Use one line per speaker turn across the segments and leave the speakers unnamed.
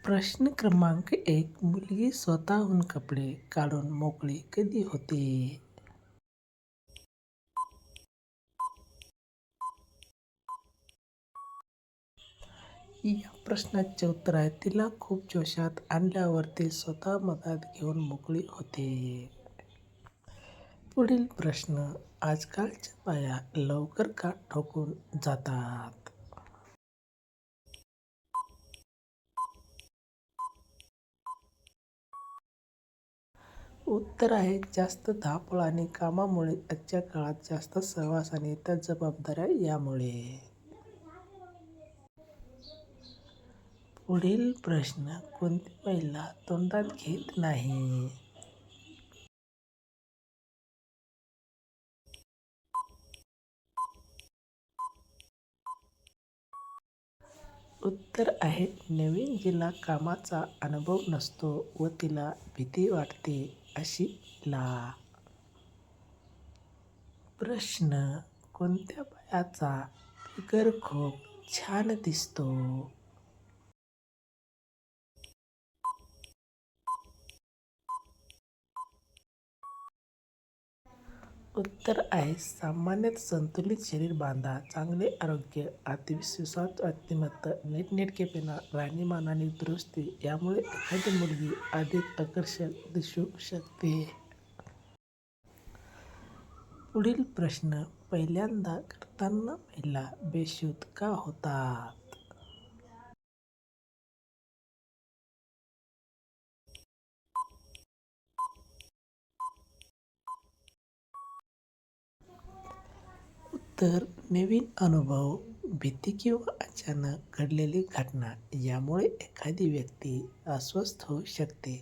प्रश्न क्रमांक 1. मुलगी स्वतःहून कपडे काढून मोकळी कधी होते? या प्रश्नाचे उत्तर आहे, तिला खूप जोशात आणल्यावर ती स्वतः मदत घेऊन मोकळी होते. पुढील प्रश्न. आजकालच्या बाया लवकर का ठोकून जातात? उत्तर आहे, जास्त धावपळ आणि कामामुळे. आजच्या काळात जास्त सहवास आणि इतर जबाबदाऱ्या यामुळे. पुढील प्रश्न. कोणती महिला तोंडात घेत नाही? उत्तर आहे, नवीन जिला कामाचा अनुभव नसतो व तिला भीती वाटते अशी महिला. प्रश्न. कोणत्या बायाचा फिगर खूप छान दिसतो? उत्तर आहे, सामान्यत संतुलित शरीर बांधा, चांगले आरोग्य, आत्मविश्वास, व्यक्तिमत्व, नीटनेटकेपणा, राहणीमान आणि दुरुस्ती यामुळे एखादी मुलगी अधिक आकर्षक दिसू शकते. पुढील प्रश्न. पहिल्यांदा करताना महिला बेशुद्ध का होतात? तर नवीन अनुभव, भीती किंवा अचानक घडलेली घटना यामुळे एखादी व्यक्ती अस्वस्थ होऊ शकते.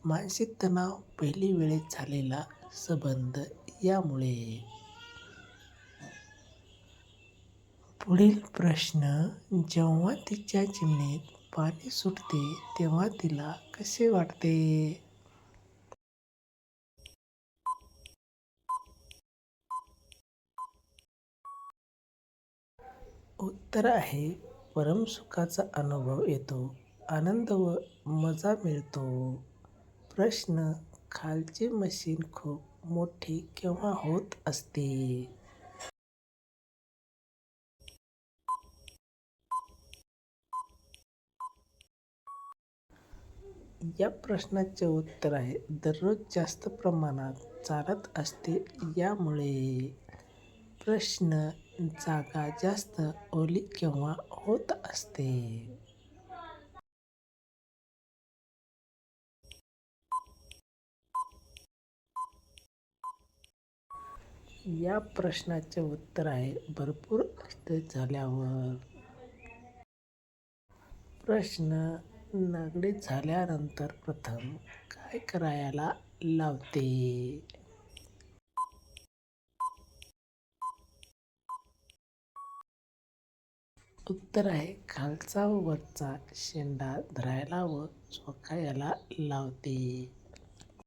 मानसिक तणाव, पहिली वेळेस झालेला संबंध यामुळे. पुढील प्रश्न. जेव्हा तिच्या चिमणीत पाणी सुटते तेव्हा तिला कसे वाटते? उत्तर आहे, परमसुखाचा अनुभव येतो, आनंद व मजा मिळतो. प्रश्न. खालची मशीन खूप मोठी केव्हा होत असते? या प्रश्नाचे उत्तर आहे, दररोज जास्त प्रमाणात चालत असते यामुळे. प्रश्न. जागा जास्त ओली केव्हा होत असते? या प्रश्नाचे उत्तर आहे, भरपूर कष्ट झाल्यावर. प्रश्न. नागडे झाल्यानंतर प्रथम काय करायला लावते? उत्तर आहे, खालचा व वरचा शेंडा धरायला व चोखायला लावते.